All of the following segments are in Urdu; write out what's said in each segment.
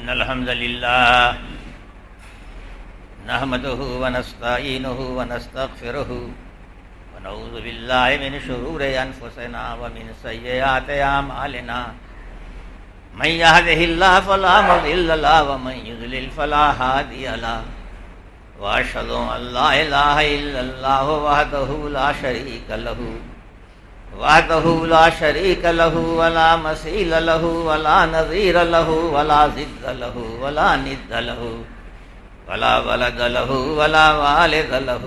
إن الحمد لله نحمده ونستعينه ونستغفره ونعوذ بالله من شرور أنفسنا ومن سيئات أعمالنا من يهده الله فلا مضل له ومن يضلل فلا هادي له وأشهد أن لا إله إلا الله وحده لا شريك له ولا مثيل له ولا نظير له ولا ضد له ولا ند له ولا ولد له ولا والد له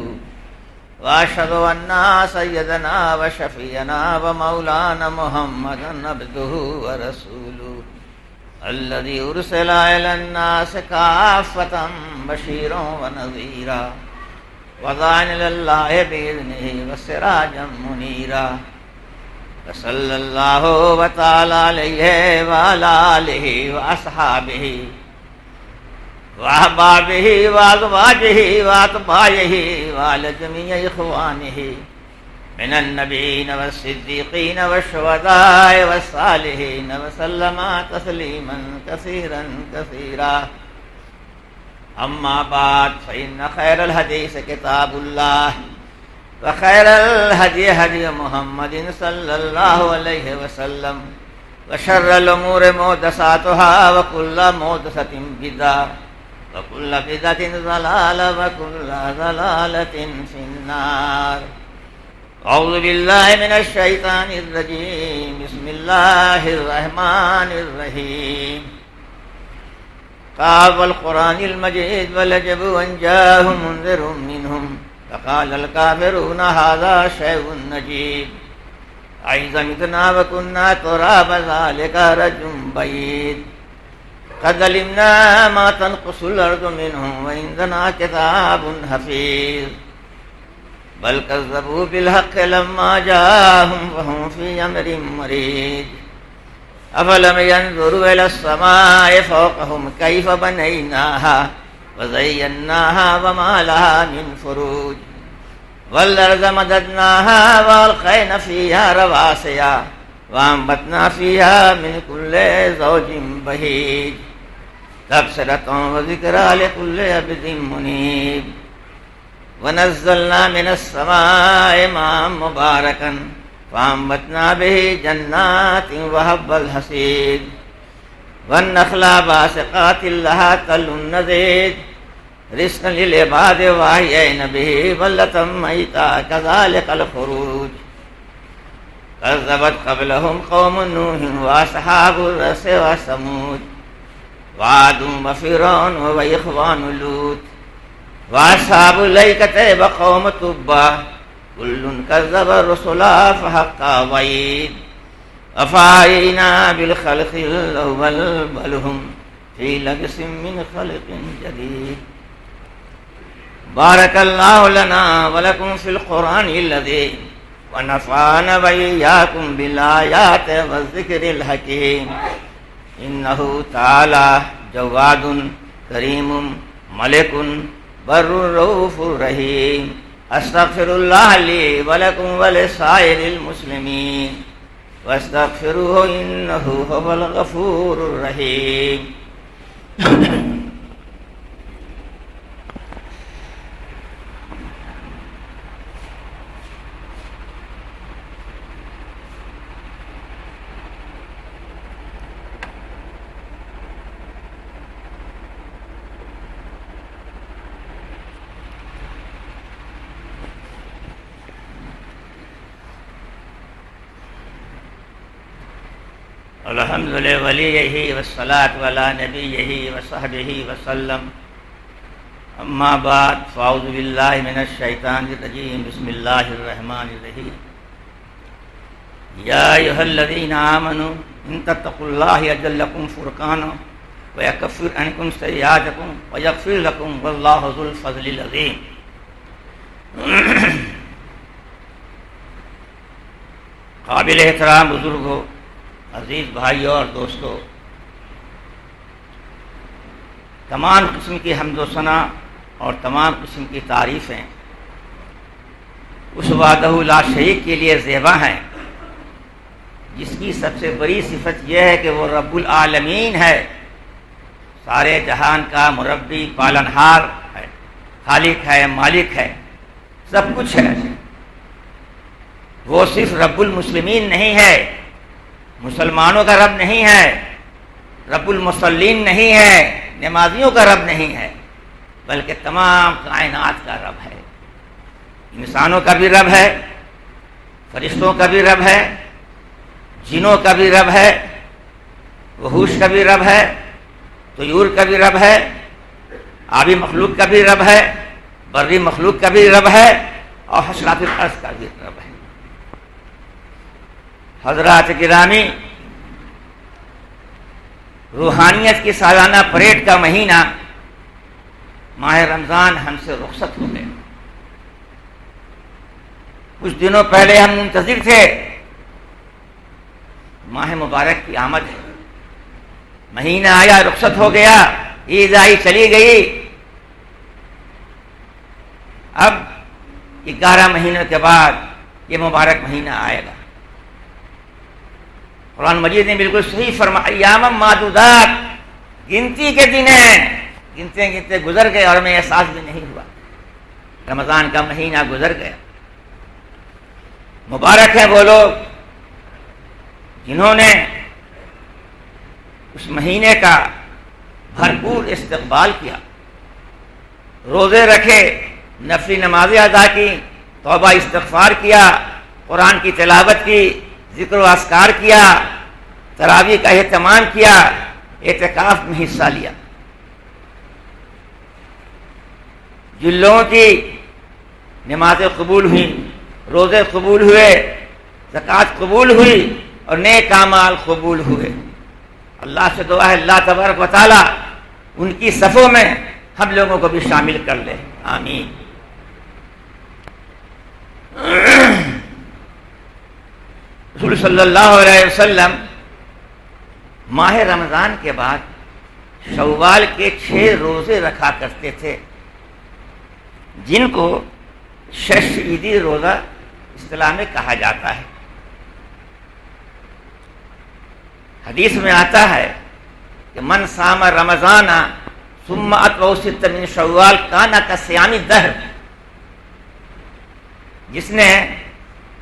وأشهد أن سيدنا وشفيعنا ومولانا محمدا عبده ورسوله الذي أرسل إلى الناس كافة بشيرا ونذيرا وداعيا إلى الله بإذنه وسراجا منيرا صلی اللہ وتعالی علیہ وعلى آلہ واصحابہ واحبابہ وازواجہ واتباعہ وعلى جميع اخوانہ من النبیین والصدیقین والشہداء والصالحین وسلم تسلیما کثیرا کثیرا اما بعد فإن خیر الحدیث کتاب اللہ وخير الهدي هدي محمد صلى الله عليه وسلم وشر الأمور محدثاتها وكل محدثة بدعة وكل بدعة ضلالة وكل ضلالة في النار. أعوذ بالله من الشيطان الرجيم. بسم الله الرحمن الرحيم. قال والقرآن المجيد ولجب أن جاءهم منذر منهم فقال الكافرون هذا شيء عجيب أإذا متنا وكنا ترابا ذلك رجل بعيد قد علمنا ما تنقص الأرض منهم وعندنا كتاب حفيظ بل كذبوا بالحق لما جاءهم وهم في أمر مريج أفلم ينظروا إلى السماء فوقهم كيف بنيناها وزيناها وما لها من فروج والأرض مددناها وألقينا فيها رواسي وأنبتنا فيها من كل زوج بهيج تبصرة وذكرى لكل عبد منيب ونزلنا من السماء ماء مباركا فأنبتنا به جنات وحب الحصيد والنخل باسقات لها طلع نضيد رزقا للعباد وأحيينا به بلدة ميتا كذلك الخروج كذبت قبلهم قوم نوح وأصحاب الرس وثمود وعاد وفرعون وإخوان لوط وأصحاب الأيكة وقوم تبع كل كذب الرسل فحق وعيد أفعينا بالخلق الأول بل هم في لبس من خلق جديد. بارك الله لنا ولكم في القرآن الذي ونفعنا وإياكم بالآيات والذكر الحكيم إنه تعالى جواد كريم ملك بر رؤوف رحيم. أستغفر الله لي ولكم ولسائر المسلمين واستغفروه انه هو الغفور الرحیم. الحمد لوليه والصلاة على نبيه وصحبه وسلم. اما بعد فاعوذ بالله من الشيطان الرجيم. بسم الله الرحمن الرحيم. يا أيها الذين آمنوا إن تتقوا الله يجعل لكم فرقانا ويكفر عنكم سيئاتكم ويغفر لكم والله ذو الفضل العظيم. قابل احترام بزرگوں، عزیز بھائیوں اور دوستوں، تمام قسم کی حمد و ثنا اور تمام قسم کی تعریفیں اس وحدہ لا شریک کے لیے زیبا ہیں جس کی سب سے بڑی صفت یہ ہے کہ وہ رب العالمین ہے، سارے جہان کا مربی پالنہار ہے، خالق ہے، مالک ہے، سب کچھ ہے۔ وہ صرف رب المسلمین نہیں ہے، مسلمانوں کا رب نہیں ہے، رب المصلین نہیں ہے، نمازیوں کا رب نہیں ہے، بلکہ تمام کائنات کا رب ہے۔ انسانوں کا بھی رب ہے، فرشتوں کا بھی رب ہے، جنوں کا بھی رب ہے، وحوش کا بھی رب ہے، طیور کا بھی رب ہے، آبی مخلوق کا بھی رب ہے، بری مخلوق کا بھی رب ہے، اور حشرات الارض کا بھی رب ہے۔ حضرات گرامی، روحانیت کی سالانہ پریڈ کا مہینہ ماہ رمضان ہم سے رخصت ہو گئے۔ کچھ دنوں پہلے ہم منتظر تھے، ماہ مبارک کی آمد ہے، مہینہ آیا، رخصت ہو گیا، عید آئی، چلی گئی۔ اب 11 مہینوں کے بعد یہ مبارک مہینہ آئے گا۔ قرآن مجید نے بالکل صحیح فرمایا، ایام معدودات، گنتی کے دن ہیں، گنتے گنتے گزر گئے اور ہمیں احساس بھی نہیں ہوا، رمضان کا مہینہ گزر گیا۔ مبارک ہیں وہ لوگ جنہوں نے اس مہینے کا بھرپور استقبال کیا، روزے رکھے، نفلی نمازیں ادا کی، توبہ استغفار کیا، قرآن کی تلاوت کی، ذکر و اذکار کیا، تراویح کا اہتمام کیا، اعتکاف میں حصہ لیا۔ جن لوگوں کی نمازیں قبول ہوئیں، روزے قبول ہوئے، زکوٰۃ قبول ہوئی اور نیک اعمال قبول ہوئے، اللہ سے دعا ہے اللہ تبارک و تعالی ان کی صفوں میں ہم لوگوں کو بھی شامل کر لے، آمین۔ رسول صلی اللہ علیہ وسلم ماہ رمضان کے بعد شوال کے 6 روزے رکھا کرتے تھے، جن کو شش عیدی روزہ اصطلاح میں کہا جاتا ہے۔ حدیث میں آتا ہے کہ من صام رمضان ثم اتبعہ ستۃ من شوال کان کصیام الدہر، جس نے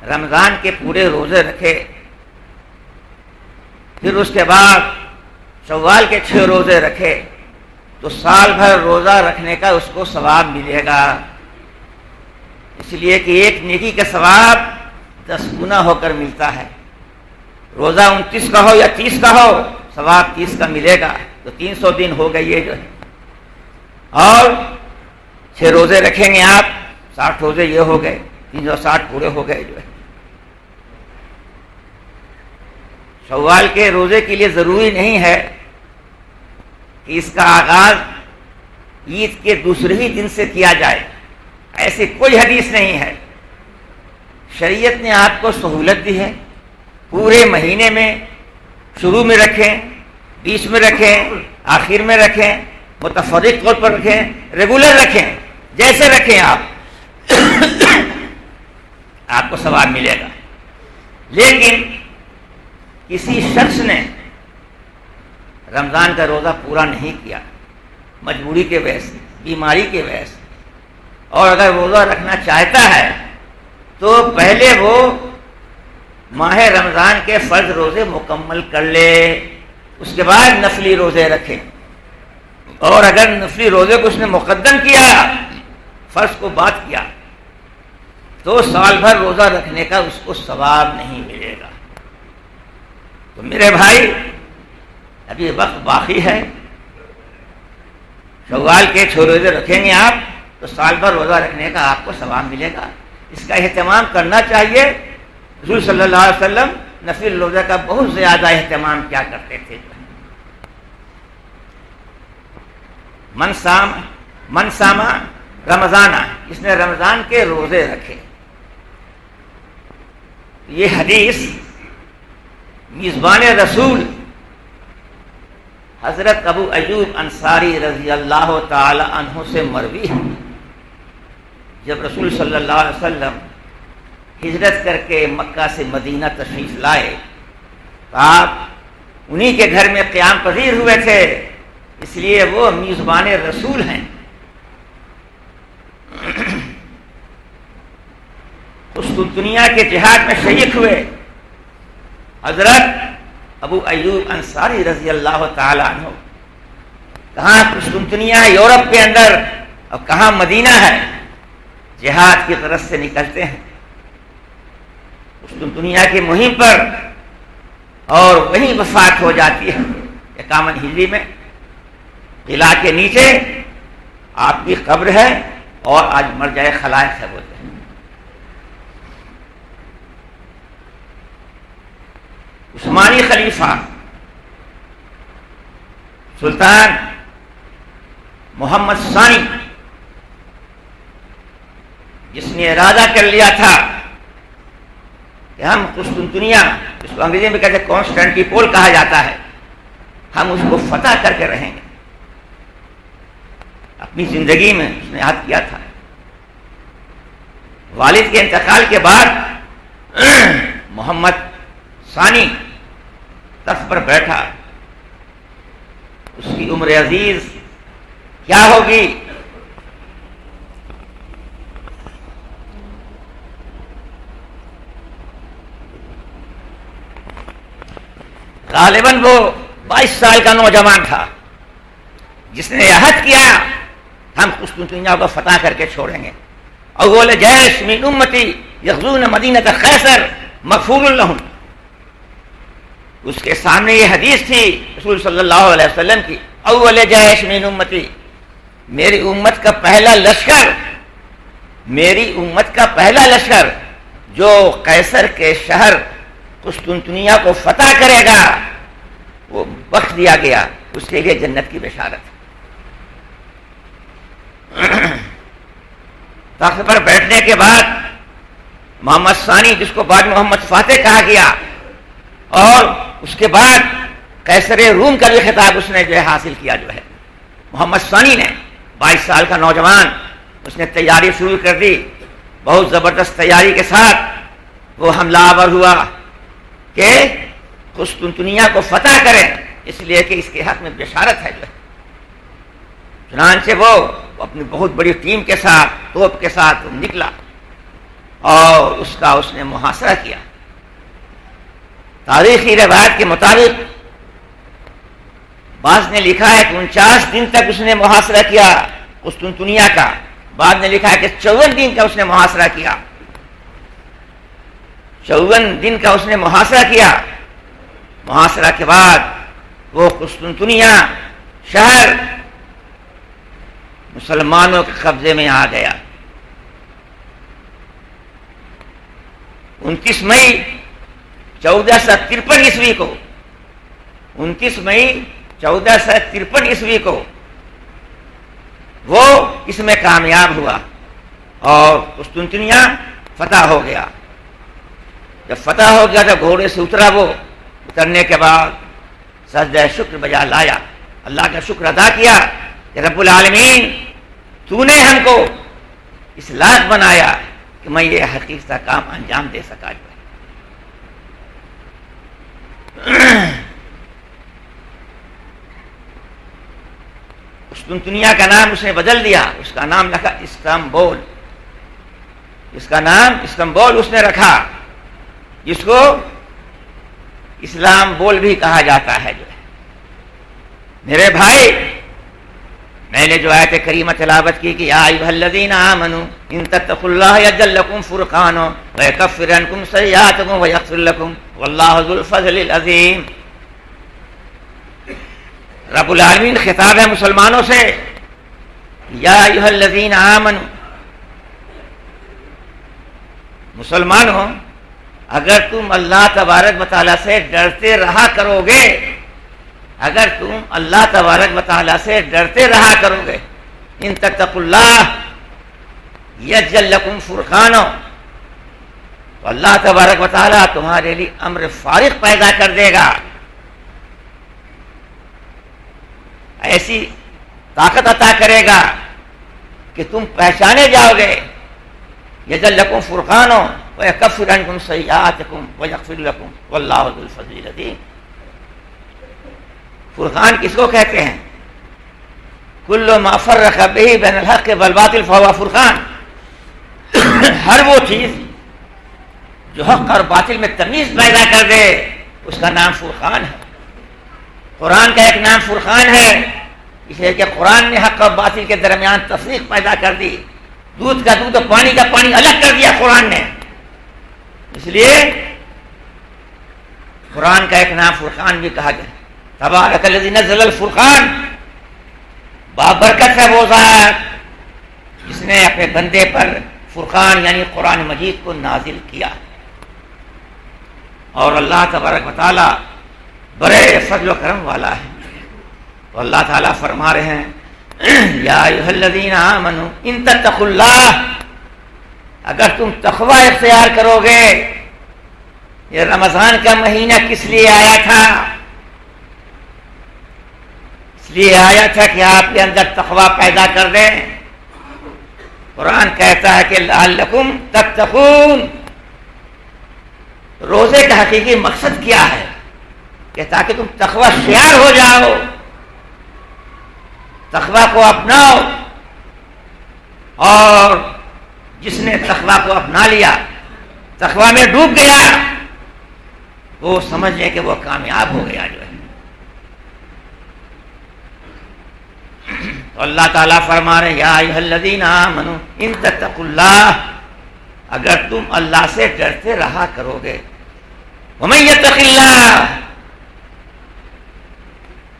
رمضان کے پورے روزے رکھے پھر اس کے بعد شوال کے 6 روزے رکھے تو سال بھر روزہ رکھنے کا اس کو ثواب ملے گا، اس لیے کہ ایک نیکی کا ثواب 10 گنا ہو کر ملتا ہے۔ روزہ 29 کا ہو یا 30 کا ہو، ثواب 30 کا ملے گا، تو 300 دن ہو گئے یہ جو ہے، اور 6 روزے رکھیں گے آپ، 60 روزے یہ ہو گئے، 360 پورے ہو گئے جو ہے۔ شوال کے روزے کے لیے ضروری نہیں ہے کہ اس کا آغاز عید کے دوسرے ہی دن سے کیا جائے، ایسی کوئی حدیث نہیں ہے۔ شریعت نے آپ کو سہولت دی ہے، پورے مہینے میں شروع میں رکھیں، بیچ میں رکھیں، آخر میں رکھیں، متفرق طور پر رکھیں، ریگولر رکھیں، جیسے رکھیں آپ کو ثواب ملے گا۔ لیکن کسی شخص نے رمضان کا روزہ پورا نہیں کیا، مجبوری کے وجہ سے، بیماری کے وجہ سے، اور اگر روزہ رکھنا چاہتا ہے تو پہلے وہ ماہ رمضان کے فرض روزے مکمل کر لے، اس کے بعد نفلی روزے رکھے، اور اگر نفلی روزے کو اس نے مقدم کیا، فرض کو بات کیا، تو سال بھر روزہ رکھنے کا اس کو ثواب نہیں ملے گا۔ تو میرے بھائی، ابھی وقت باقی ہے، شوال کے 6 روزے رکھیں گے آپ تو سال بھر روزہ رکھنے کا آپ کو ثواب ملے گا، اس کا اہتمام کرنا چاہیے۔ رسول صلی اللہ علیہ وسلم نفل روزہ کا بہت زیادہ اہتمام کیا کرتے تھے۔ من سام رمضان، جس نے رمضان کے روزے رکھے، یہ حدیث میزبان رسول حضرت ابو ایوب انصاری رضی اللہ تعالی عنہ سے مروی ہے۔ جب رسول صلی اللہ علیہ وسلم ہجرت کر کے مکہ سے مدینہ تشریف لائے تو آپ انہی کے گھر میں قیام پذیر ہوئے تھے، اس لیے وہ میزبان رسول ہیں. قسطنطنیہ کے جہاد میں شریک ہوئے حضرت ابو ایوب انصاری رضی اللہ تعالی عنہ. کہاں قسطنطنیہ یورپ کے اندر اور کہاں مدینہ ہے، جہاد کی طرف سے نکلتے ہیں قسطنطنیہ کی مہم پر، اور وہیں وفات ہو جاتی ہے 51 ہجری میں. قلعہ کے نیچے آپ کی قبر ہے اور آج مرجع خلائق ہے بولتے ہیں. عثمانی خلیفہ سلطان محمد ثانی، جس نے ارادہ کر لیا تھا کہ ہم قسطنطنیہ، اس کو انگریزی میں کہتے ہیں کانسٹینٹی پول کہا جاتا ہے، ہم اس کو فتح کر کے رہیں گے. اپنی زندگی میں اس نے عہد کیا تھا. والد کے انتقال کے بعد محمد ثانی تخت پر بیٹھا. اس کی عمر عزیز کیا ہوگی؟ غالباً وہ 22 سال کا نوجوان تھا جس نے عہد کیا ہم قسطنطنیہ کو فتح کر کے چھوڑیں گے. اول جیش من امتی یغزون مدینۃ قیصر مغفور لہم. اس کے سامنے یہ حدیث تھی رسول صلی اللہ علیہ وسلم کی، اول جیش من امتی، میری امت کا پہلا لشکر، میری امت کا پہلا لشکر جو قیصر کے شہر قسطنطنیہ کو فتح کرے گا وہ بخش دیا گیا، اس کے لیے جنت کی بشارت. تخت پر بیٹھنے کے بعد محمد ثانی، جس کو بعد محمد فاتح کہا گیا، اور اس کے بعد قیصر روم کا بھی خطاب اس نے جو ہے حاصل کیا. جو ہے محمد ثانی نے 22 سال کا نوجوان، اس نے تیاری شروع کر دی. بہت زبردست تیاری کے ساتھ وہ حملہ آور ہوا کہ قسطنطنیہ کو فتح کریں، اس لیے کہ اس کے حق میں بشارت ہے. جو ہے چنانچہ وہ اپنی بہت بڑی ٹیم کے ساتھ، توپ کے ساتھ نکلا اور اس نے محاصرہ کیا. تاریخی روایت کے مطابق بعض نے لکھا ہے کہ 49 دن تک اس نے محاصرہ کیا قسطنطنیہ کا، بعد نے لکھا ہے کہ 54 دن کا اس نے محاصرہ کیا. 54 دن کا اس نے محاصرہ کیا. محاصرہ کے بعد وہ قسطنطنیہ شہر مسلمانوں کے قبضے میں آ گیا. 29 مئی 1453 عیسوی کو 29 مئی 1453 عیسوی کو وہ اس میں کامیاب ہوا اور قسطنطنیہ فتح ہو گیا. جب فتح ہو گیا تو گھوڑے سے اترا. وہ اترنے کے بعد سجدہ شکر بجا لایا، اللہ کا شکر ادا کیا کہ رب العالمین تو نے ہم کو اس لائق بنایا کہ میں یہ حقیقی کام انجام دے سکا. قسطنطنیہ کا نام اس نے بدل دیا، اس کا نام رکھا استنبول. اس کا نام استنبول اس نے رکھا، جس کو اسلام بول بھی کہا جاتا ہے. جو ہے میرے بھائی، میں نے جو آیت کریمہ تلاوت کی کہ یا ایھا الذین آمنوا ان تتقوا اللہ یجعل لکم فرقانا ویکفر عنکم سیئاتکم ویغفر لکم واللہ ذو الفضل العظیم. رب العالمین خطاب ہے مسلمانوں سے، یا ایھا الذین آمنوا، مسلمانوں اگر تم اللہ تبارک و تعالیٰ سے ڈرتے رہا کرو گے، اگر تم اللہ تبارک و تعالیٰ سے ڈرتے رہا کرو گے، ان تتقوا اللہ یجعل لکم فرقانا، تو اللہ تبارک و تعالیٰ تمہارے لیے امر فارق پیدا کر دے گا، ایسی طاقت عطا کرے گا کہ تم پہچانے جاؤ گے. یجعل لکم فرقانا ویکفر عنکم سیئاتکم ویغفر لکم واللہ ذو الفضل العظیم. فرقان کس کو کہتے ہیں؟ کل ما فرق به بین الحق والباطل فهو فرقان، ہر وہ چیز جو حق اور باطل میں تمیز پیدا کر دے اس کا نام فرقان ہے۔ قرآن کا ایک نام فرقان ہے، اس لیے کہ قرآن نے حق اور باطل کے درمیان تفریق پیدا کر دی، دودھ کا دودھ اور پانی کا پانی الگ کر دیا قرآن نے۔ اس لیے قرآن کا ایک نام فرقان بھی کہا گیا۔ تبارک الذی نزل الفرقان، بابرکت ہے وہ ذات جس نے اپنے بندے پر فرقان یعنی قرآن مجید کو نازل کیا، اور اللہ تبارک و تعالی بڑے فضل و کرم والا ہے۔ تو اللہ تعالیٰ فرما رہے ہیں یا ایھا الذین آمنوا ان تتقوا اللہ، اگر تم تقوی اختیار کرو گے۔ یہ رمضان کا مہینہ کس لیے آیا تھا؟ اس لیے آیا تھا کہ آپ کے اندر تقوی پیدا کر دیں۔ قرآن کہتا ہے کہ لعلکم تتقون، روزے کا حقیقی مقصد کیا ہے؟ کہ تاکہ تم تقوی شعار ہو جاؤ، تقوی کو اپناؤ، اور جس نے تقوی کو اپنا لیا، تقوی میں ڈوب گیا، وہ سمجھ لے کہ وہ کامیاب ہو گیا جو ہے۔ تو اللہ تعالیٰ فرما رہے یا ایھا الذین آمنوا ان تتقوا اللہ، اگر تم اللہ سے ڈرتے رہا کرو گے۔ ومن یتق اللہ،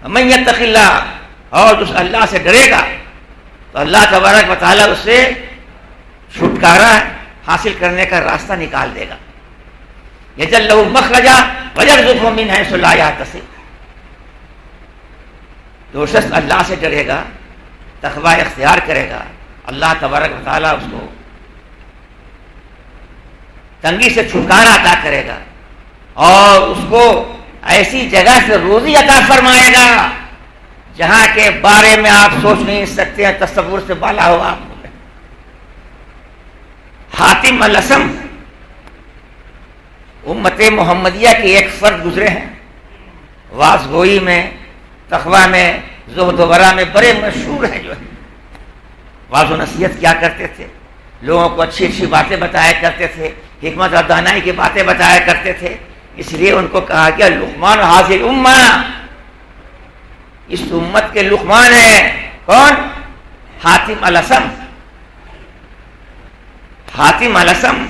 ومن یتق اللہ، اور جس اللہ سے ڈرے گا تو اللہ تبارک و تعالیٰ اس سے چھٹکارا حاصل کرنے کا راستہ نکال دے گا۔ یجعل لہ مخرجا ویرزقہ من حیث لا یحتسب، جو شخص اللہ سے ڈرے گا، تقوی اختیار کرے گا، اللہ تبارک و تعالیٰ اس کو تنگی سے چھٹکارا عطا کرے گا، اور اس کو ایسی جگہ سے روزی عطا فرمائے گا جہاں کے بارے میں آپ سوچ نہیں سکتے ہیں، تصور سے بالا ہو آپ۔ حاتم الاسم امت محمدیہ کے ایک فرد گزرے ہیں، واعظ گوئی میں، تقوی میں، زہد و ورع میں بڑے مشہور ہیں جو ہے۔ واعظ و نصیحت کیا کرتے تھے، لوگوں کو اچھی اچھی باتیں بتایا کرتے تھے، حکمت اور دانائی کی باتیں بتایا کرتے تھے۔ اس لیے ان کو کہا گیا لقمان حاضر امہ، اس امت کے لقمان ہیں۔ کون؟ حاتم الاسم۔ حاتم الاسم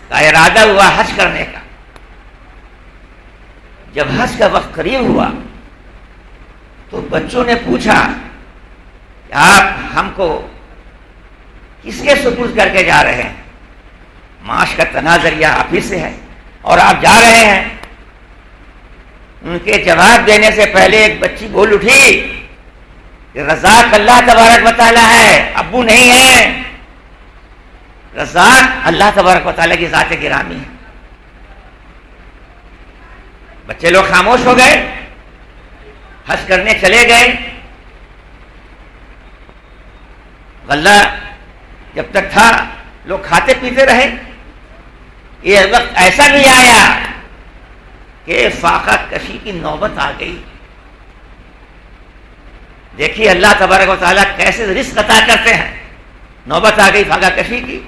کا ارادہ ہوا حج کرنے کا۔ جب حج کا وقت قریب ہوا تو بچوں نے پوچھا کہ آپ ہم کو کس کے سپرد کر کے جا رہے ہیں؟ معاش کا تنازعہ آپ ہی سے ہے اور آپ جا رہے ہیں۔ ان کے جواب دینے سے پہلے ایک بچی بول اٹھی کہ رزاق اللہ تبارک و تعالی ہے، ابو نہیں ہے۔ رزاق اللہ تبارک و تعالی کی ذات گرامی ہے۔ بچے لوگ خاموش ہو گئے، حج کرنے چلے گئے۔ غلہ جب تک تھا لوگ کھاتے پیتے رہے۔ یہ وقت ایسا بھی آیا کہ فاقہ کشی کی نوبت آ گئی۔ دیکھیے اللہ تبارک و تعالیٰ کیسے رزق عطا کرتے ہیں۔ نوبت آ گئی فاقہ کشی کی۔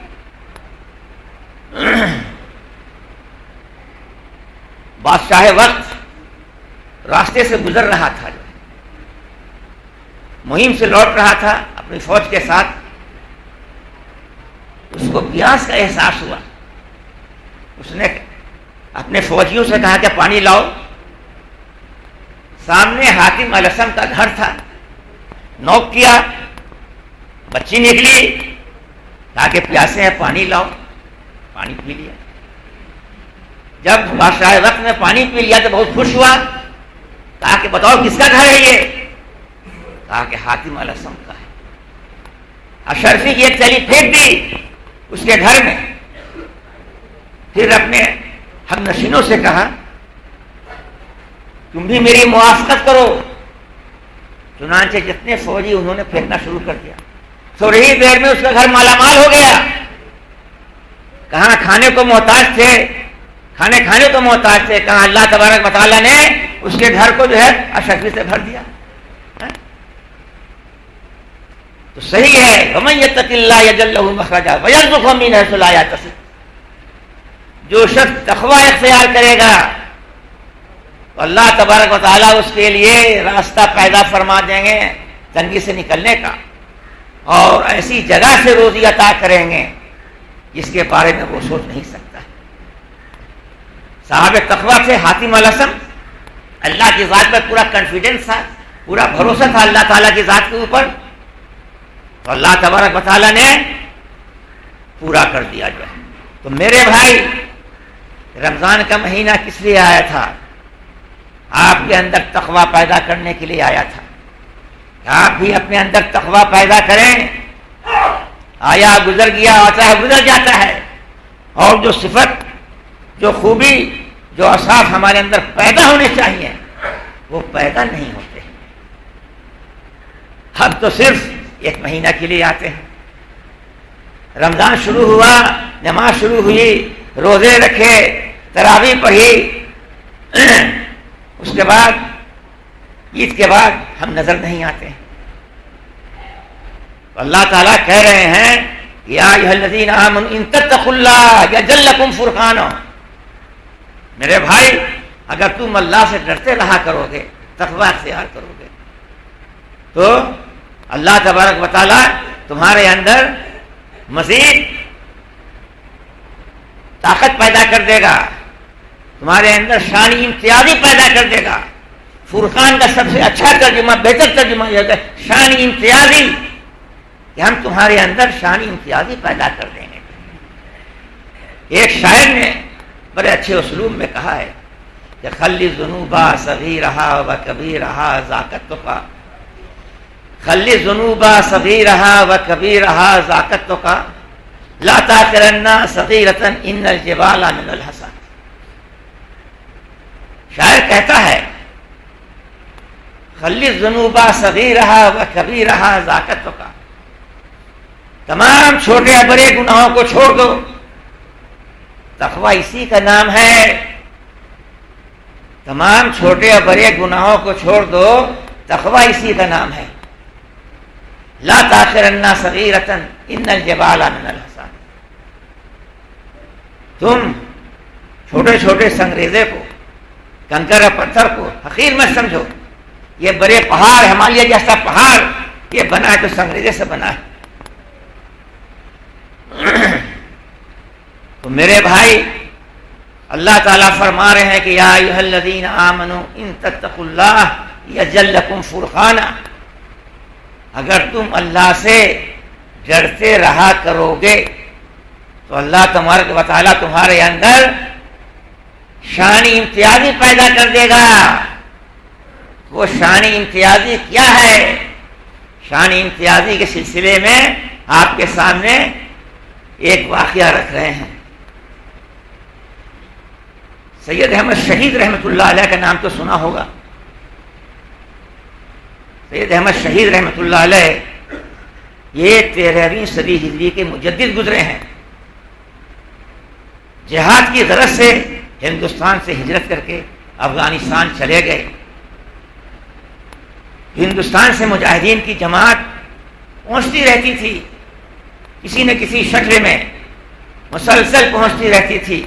بادشاہ وقت راستے سے گزر رہا تھا، مہم سے لوٹ رہا تھا اپنی فوج کے ساتھ۔ اس کو پیاس کا احساس ہوا۔ اس نے اپنے فوجیوں سے کہا کہ پانی لاؤ۔ سامنے حاتم الاسم کا گھر تھا، نوک کیا، بچی نکلی، کہا کہ پیاسے ہیں پانی لاؤ، پانی پی لیا۔ جب بادشاہ وقت نے پانی پی لیا تو بہت خوش ہوا، کہا کہ بتاؤ کس کا گھر ہے یہ؟ کہا کہ حاتم الاسم کا ہے۔ اشرفی کی ایک تھیلی پھینک دی اس کے گھر میں، پھر اپنے ہم نشینوں سے کہا تم بھی میری موافقت کرو۔ چنانچہ جتنے فوجی انہوں نے پھینکنا شروع کر دیا۔ تھوڑی ہی دیر میں اس کا گھر مالا مال ہو گیا۔ کہاں کھانے کو محتاج تھے، کھانے کو محتاج تھے، کہاں اللہ تبارک و تعالیٰ نے اس کے گھر کو جو ہے اشرفی سے بھر دیا۔ تو صحیح ہے وَمَن يَتَّقِ اللَّهَ يَجْعَل لَّهُ مَخْرَجًا وَيَرْزُقْهُ مِنْ حَيْثُ لَا يَحْتَسِبُ. جو شخص تقوی اختیار کرے گا تو اللہ تبارک و تعالیٰ اس کے لیے راستہ پیدا فرما دیں گے تنگی سے نکلنے کا، اور ایسی جگہ سے روزی عطا کریں گے جس کے بارے میں وہ سوچ نہیں سکتا. صاحب تقوی سے حاتم الاسم اللہ کی ذات پر پورا کانفیڈنس تھا، پورا بھروسہ تھا اللہ تعالیٰ کی ذات کے اوپر، تو اللہ تبارک و تعالیٰ نے پورا کر دیا جو ہے. تو میرے بھائی رمضان کا مہینہ کس لیے آیا تھا؟ آپ کے اندر تقوی پیدا کرنے کے لیے آیا تھا. آپ بھی اپنے اندر تقوی پیدا کریں. آیا گزر گیا آتا ہے گزر جاتا ہے، اور جو صفت جو خوبی جو اوصاف ہمارے اندر پیدا ہونے چاہیے وہ پیدا نہیں ہوتے. ہم تو صرف ایک مہینہ کے لیے آتے ہیں. رمضان شروع ہوا، نماز شروع ہوئی، روزے رکھے، تراویح پڑھی، اس کے بعد عید کے بعد ہم نظر نہیں آتے. اللہ تعالیٰ کہہ رہے ہیں یا ایھا الذین آمنوا ان تتقوا اللہ یجعل لکم فرقانا. میرے بھائی اگر تم اللہ سے ڈرتے رہا کرو گے، تقوی اختیار کرو گے، تو اللہ تبارک و تعالیٰ تمہارے اندر مزید طاقت پیدا کر دے گا، تمہارے اندر شان امتیازی پیدا کر دے گا. فرقان کا سب سے اچھا ترجمہ، بہتر ترجمہ یہ ہے شان امتیازی، کہ ہم تمہارے اندر شان امتیازی پیدا کر دیں گے. ایک شاعر نے بڑے اچھے اسلوب میں کہا ہے کہ خلی ذنوبا صغیرہا و کبیرہا ذاکت کا، خلی ذنوبا صغیرہا و کبیرہا ذاکت کا، لا تاخرن صغیرۃ ان الجبال من الحصى. شاعر کہتا ہے خلی الذنوب صغیرہا و کبیرہا ذاکت کا، تمام چھوٹے اور بڑے گناہوں کو چھوڑ دو، تقوی اسی کا نام ہے. تمام چھوٹے اور بڑے گناہوں کو چھوڑ دو، تقوی اسی کا نام ہے. لا تاخرن صغیرۃ ان الجبال من الحصى. تم چھوٹے چھوٹے سنگریزے کو، کنکر اور پتھر کو حقیر مت سمجھو. یہ بڑے پہاڑ، ہمالیہ جیسا پہاڑ یہ بنا ہے تو سنگریزے سے بنا ہے. تو میرے بھائی اللہ تعالیٰ فرما رہے ہیں کہ یا ایھا الذین آمنوا ان تتقوا اللہ یجعل لکم فرقانا. اگر تم اللہ سے ڈرتے رہا کرو گے تو اللہ تبارک و تعالیٰ تمہارے اندر شان امتیازی پیدا کر دے گا. وہ شان امتیازی کیا ہے؟ شان امتیازی کے سلسلے میں آپ کے سامنے ایک واقعہ رکھ رہے ہیں. سید احمد شہید رحمۃ اللہ علیہ کا نام تو سنا ہوگا. سید احمد شہید رحمۃ اللہ علیہ یہ 13ویں صدی ہجری کے مجدد گزرے ہیں. جہاد کی غرض سے ہندوستان سے ہجرت کر کے افغانستان چلے گئے. ہندوستان سے مجاہدین کی جماعت پہنچتی رہتی تھی، کسی نہ کسی شکل میں مسلسل پہنچتی رہتی تھی.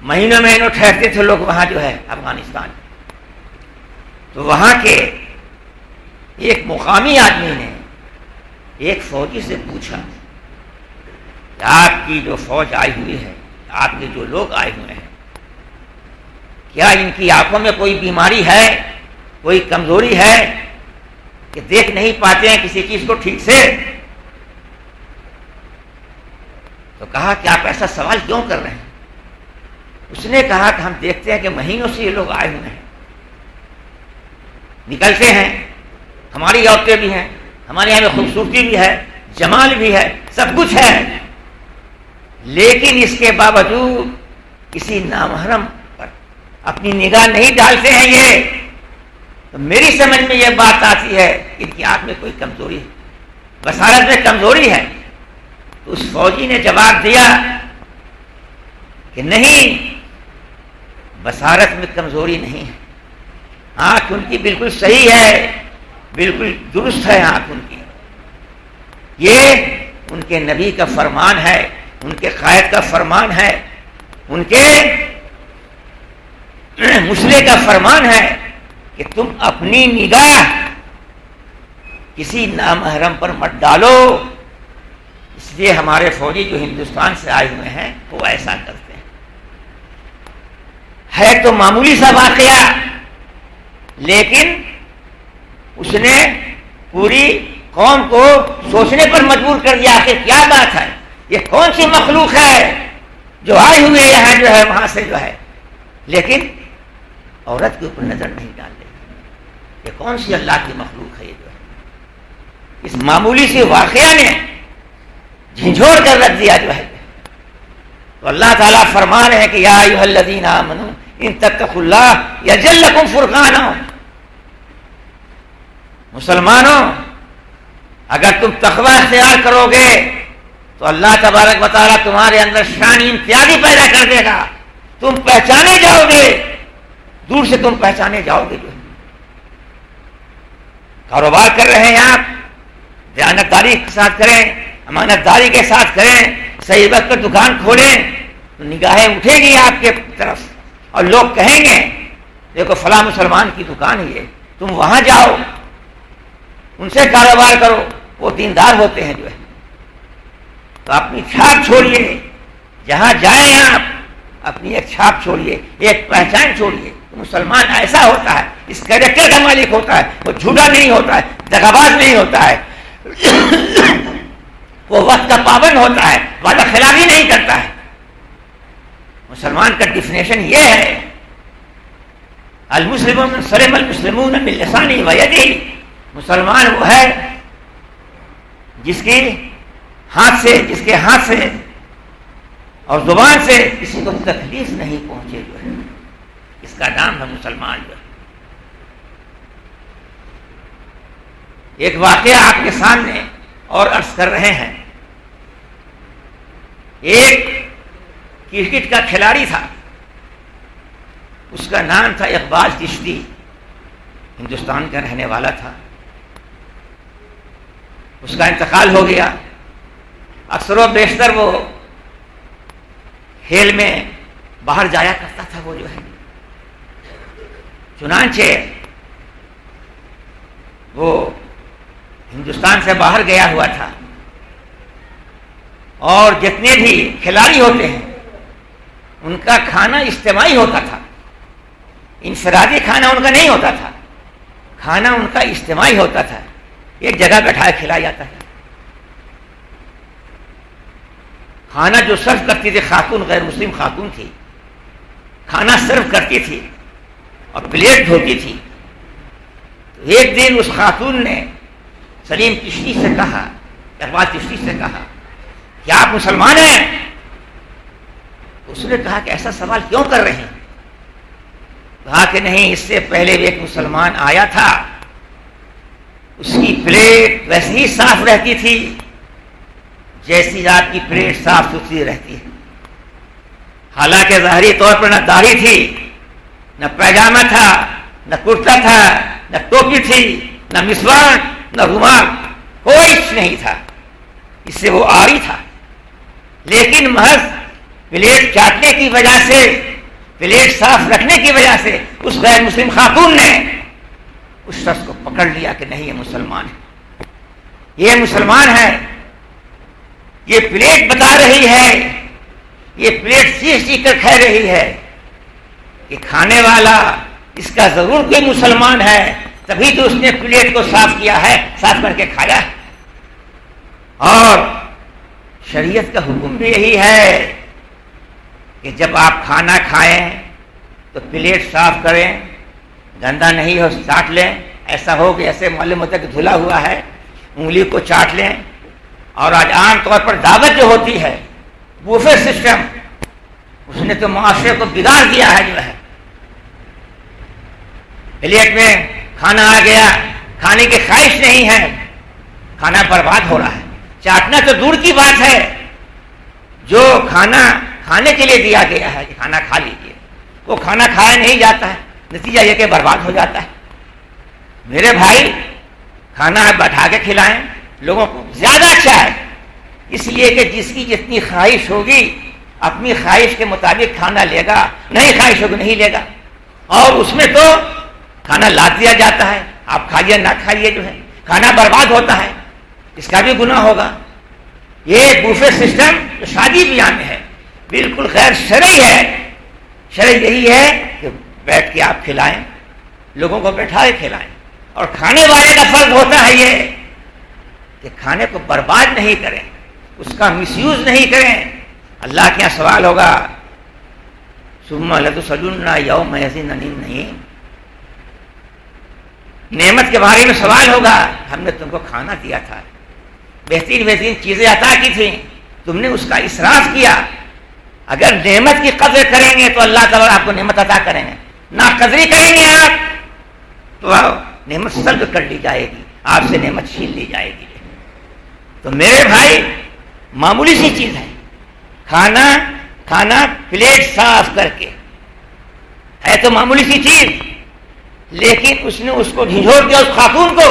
مہینوں مہینوں ٹھہرتے تھے لوگ وہاں جو ہے افغانستان. تو وہاں کے ایک مقامی آدمی نے ایک فوجی سے پوچھا کہ آپ کی جو فوج آئی ہوئی ہے، آپ کے جو لوگ آئے ہوئے ہیں، کیا ان کی آنکھوں میں کوئی بیماری ہے، کوئی کمزوری ہے کہ دیکھ نہیں پاتے ہیں کسی چیز کو ٹھیک سے؟ تو کہا کہ آپ ایسا سوال کیوں کر رہے ہیں؟ اس نے کہا کہ ہم دیکھتے ہیں کہ مہینوں سے یہ لوگ آئے ہوئے ہیں، نکلتے ہیں، ہماری عورتیں بھی ہیں، ہمارے یہاں میں خوبصورتی بھی ہے، جمال بھی ہے، سب کچھ ہے، لیکن اس کے باوجود کسی نامحرم پر اپنی نگاہ نہیں ڈالتے ہیں. یہ تو میری سمجھ میں یہ بات آتی ہے کہ ان کی آنکھ میں کوئی کمزوری ہے، بصارت میں کمزوری ہے. تو اس فوجی نے جواب دیا کہ نہیں، بصارت میں کمزوری نہیں ہے، آنکھ ان کی بالکل صحیح ہے، بالکل درست ہے آنکھ ان کی. یہ ان کے نبی کا فرمان ہے، ان کے قائد کا فرمان ہے، ان کے مسلح کا فرمان ہے کہ تم اپنی نگاہ کسی نامحرم پر مت ڈالو. اس لیے ہمارے فوجی جو ہندوستان سے آئے ہوئے ہیں وہ ایسا کرتے ہیں. ہے تو معمولی سا واقعہ، لیکن اس نے پوری قوم کو سوچنے پر مجبور کر دیا کہ کیا بات ہے، یہ کون سی مخلوق ہے جو آئے ہوئے یہاں جو ہے وہاں سے جو ہے، لیکن عورت کے اوپر نظر نہیں ڈال رہی. یہ کون سی اللہ کی مخلوق ہے یہ جو ہے. اس معمولی سے واقعہ نے جھنجھوڑ کر رکھ دیا جو ہے. تو اللہ تعالیٰ فرما رہے ہیں کہ یا ایھا الذین آمنوا ان تتقوا اللہ یجعل لکم فرقانا. مسلمانوں، اگر تم تقوی اختیار کرو گے تو اللہ تبارک و تعالیٰ تمہارے اندر شان امتیازی پیدا کر دے گا. تم پہچانے جاؤ گے، دور سے تم پہچانے جاؤ گے. جو کاروبار کر رہے ہیں آپ، دیانتداری کے ساتھ کریں، امانت داری کے ساتھ کریں، صحیح وقت پر دکان کھولیں تو نگاہیں اٹھیں گی آپ کے طرف اور لوگ کہیں گے دیکھو فلاں مسلمان کی دکان ہی ہے، تم وہاں جاؤ، ان سے کاروبار کرو، وہ دیندار ہوتے ہیں جو ہے. تو اپنی چھاپ چھوڑیے، جہاں جائیں آپ اپنی ایک چھاپ چھوڑیے، ایک پہچان چھوڑیے. مسلمان ایسا ہوتا ہے، اس کیریکٹر کا مالک ہوتا ہے، وہ جھوٹا نہیں ہوتا ہے، دغاباز نہیں ہوتا ہے، وہ وقت کا پابند ہوتا ہے، وعدہ خلافی نہیں کرتا ہے. مسلمان کا ڈیفینیشن یہ ہے المسلمون من سلم المسلمون من لسانه ویده. مسلمان وہ ہے جس کے ہاتھ سے اور زبان سے کسی کو تکلیف نہیں پہنچے جو ہے، اس کا نام ہے مسلمان جو ہے. ایک واقعہ آپ کے سامنے اور عرض کر رہے ہیں. ایک کرکٹ کا کھلاڑی تھا، اس کا نام تھا اقبال چشتی، ہندوستان کا رہنے والا تھا. اس کا انتقال ہو گیا. اکثر و بیشتر وہ کھیل میں باہر جایا کرتا تھا وہ جو ہے. چنانچہ وہ ہندوستان سے باہر گیا ہوا تھا، اور جتنے بھی کھلاڑی ہوتے ہیں ان کا کھانا اجتماعی ہوتا تھا، انفرادی کھانا ان کا نہیں ہوتا تھا، کھانا ان کا اجتماعی ہوتا تھا. ایک جگہ بیٹھا کھلایا جاتا تھا. کھانا جو سرو کرتی تھی خاتون، غیر مسلم خاتون تھی، کھانا سرو کرتی تھی اور پلیٹ دھوتی تھی. تو ایک دن اس خاتون نے سلیم چشتی سے کہا، اقبال چشتی سے کہا کیا آپ مسلمان ہیں؟ اس نے کہا کہ ایسا سوال کیوں کر رہے ہیں؟ کہا کہ نہیں، اس سے پہلے بھی ایک مسلمان آیا تھا، اس کی پلیٹ ویسے ہی صاف رہتی تھی جیسی آپ کی پلیٹ صاف ستھری رہتی ہے. حالانکہ ظاہری طور پر نہ داڑھی تھی، نہ پیجامہ تھا، نہ کرتا تھا، نہ ٹوپی تھی، نہ مسواک، نہ رومال، کوئی نہیں تھا. اس سے وہ عاری تھا. لیکن محض پلیٹ چاٹنے کی وجہ سے، پلیٹ صاف رکھنے کی وجہ سے اس غیر مسلم خاتون نے اس شخص کو پکڑ لیا کہ نہیں یہ مسلمان ہے، یہ مسلمان ہے. یہ پلیٹ بتا رہی ہے، یہ پلیٹ چیخ کر کہہ رہی ہے کہ کھانے والا اس کا ضرور کوئی مسلمان ہے، تبھی تو اس نے پلیٹ کو صاف کیا ہے، صاف کر کے کھایا ہے. اور شریعت کا حکم بھی یہی ہے کہ جب آپ کھانا کھائیں تو پلیٹ صاف کریں، گندا نہیں ہو چاٹ لیں. ایسا ہو کہ ایسے معلوم ہوتا ہے کہ دھلا ہوا ہے، انگلی کو چاٹ لیں. اور آج عام طور پر دعوت جو ہوتی ہے، بوفے سسٹم، اس نے تو معاشرے کو بگاڑ دیا ہے جو ہے. پلیٹ میں کھانا آ گیا، کھانے کی خواہش نہیں ہے، کھانا برباد ہو رہا ہے. چاٹنا تو دور کی بات ہے، جو کھانا کھانے کے لیے دیا گیا ہے کہ کھانا کھا لیجیے، وہ کھانا کھایا نہیں جاتا ہے، نتیجہ یہ کہ برباد ہو جاتا ہے. میرے بھائی، کھانا بٹھا کے کھلائیں لوگوں کو، زیادہ اچھا ہے، اس لیے کہ جس کی جتنی خواہش ہوگی اپنی خواہش کے مطابق کھانا لے گا، نہیں خواہش ہوگی نہیں لے گا. اور اس میں تو کھانا لا دیا جاتا ہے، آپ کھائیے نہ کھائیے، جو ہے کھانا برباد ہوتا ہے، اس کا بھی گناہ ہوگا. یہ بوفے سسٹم جو شادی بیاہ میں ہے بالکل غیر شرعی ہے. شرع یہی ہے کہ بیٹھ کے آپ کھلائیں، لوگوں کو بیٹھا کے کھلائیں. اور کھانے والے کا فرض ہوتا ہے یہ کہ کھانے کو برباد نہیں کریں، اس کا مس یوز نہیں کریں. اللہ کے یہاں سوال ہوگا، ثم لتسألن یومئذ عن النعیم. نعمت کے بارے میں سوال ہوگا، ہم نے تم کو کھانا دیا تھا، بہترین بہترین چیزیں عطا کی تھیں، تم نے اس کا اسراف کیا. اگر نعمت کی قدر کریں گے تو اللہ تعالیٰ آپ کو نعمت عطا کریں گے، ناقدری کریں گے آپ تو نعمت سلب کر لی جائے گی، آپ سے نعمت چھین لی جائے گی. تو میرے بھائی معمولی سی چیز ہے، کھانا پلیٹ صاف کر کے ہے تو معمولی سی چیز، لیکن اس نے اس کو جھنجھوڑ دیا، اس خاتون کو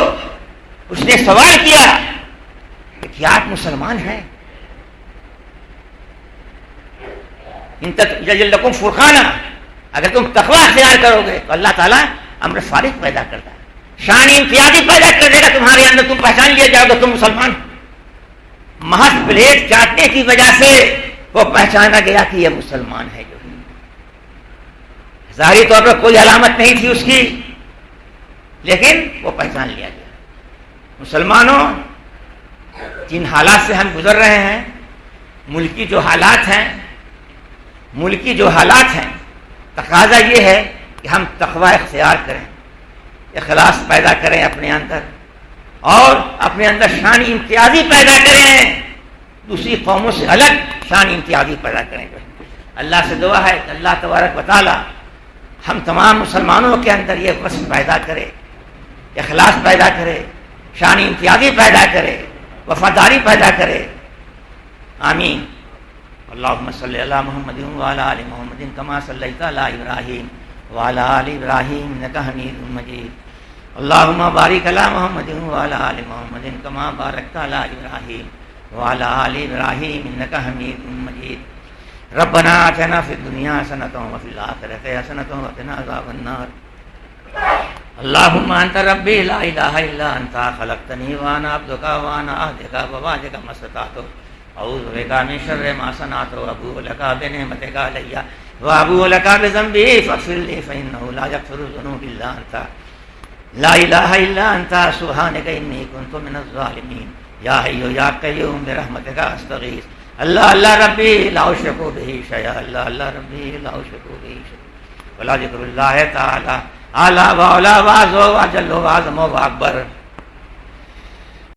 اس نے سوال کیا کہ کیا آپ مسلمان ہیں؟ ان تجعل لکم فرقانا، اگر تم تقوی اختیار کرو گے تو اللہ تعالیٰ امر فارغ پیدا کرتا ہے، شان امتیازی پیدا کر دے گا تمہارے اندر، تم پہچان لیا جاؤ گے تم مسلمان. محض پلیٹ چاٹنے کی وجہ سے وہ پہچانا گیا کہ یہ مسلمان ہے. جو ظاہری طور پر کوئی علامت نہیں تھی اس کی، لیکن وہ پہچان لیا گیا. مسلمانوں، جن حالات سے ہم گزر رہے ہیں، ملکی جو حالات ہیں تقاضا یہ ہے کہ ہم تقوی اختیار کریں، اخلاص پیدا کریں اپنے اندر، اور اپنے اندر شان امتیازی پیدا کریں، دوسری قوموں سے الگ شان امتیازی پیدا کریں. اللہ سے دعا ہے کہ اللہ تبارک و تعالی ہم تمام مسلمانوں کے اندر یہ وصف پیدا کرے، اخلاص پیدا کرے، شان امتیازی پیدا کرے، وفاداری پیدا کرے. آمین. اللہم صلی علی محمد وعلی آل محمد کما صلیت علی ابراہیم وعلی آل ابراہیم انک حمید مجید. اللہم بارک علی محمد وعلی آل محمد کما بارکت علی ابراہیم وعلی آل ابراہیم انک حمید مجید. ربنا آتنا فی الدنیا حسنۃ وفی الآخرۃ حسنۃ وقنا عذاب النار. اللہم انت ربی لا الہ الا انت خلقتنی وانا عبدک وانا عہدک ووعدک ما استطعت اعوذ بک من شر ما صنعت وابوء لک بنعمتک علی وابوء لک بذنبی فاغفر لی فانہ لا یغفر الذنوب الا انت لا الہ الا انت سبحانک انی کنت من الظالمین. یا حی یا قیوم برحمتک استغیث. اللہ ربی لا اشرک بہ شیئا، اللہ ربی لا اشرک بہ شیئا ولا ذکر اللہ تعالی اعلی و اعلی و اعظم و اجل و اعظم و اکبر.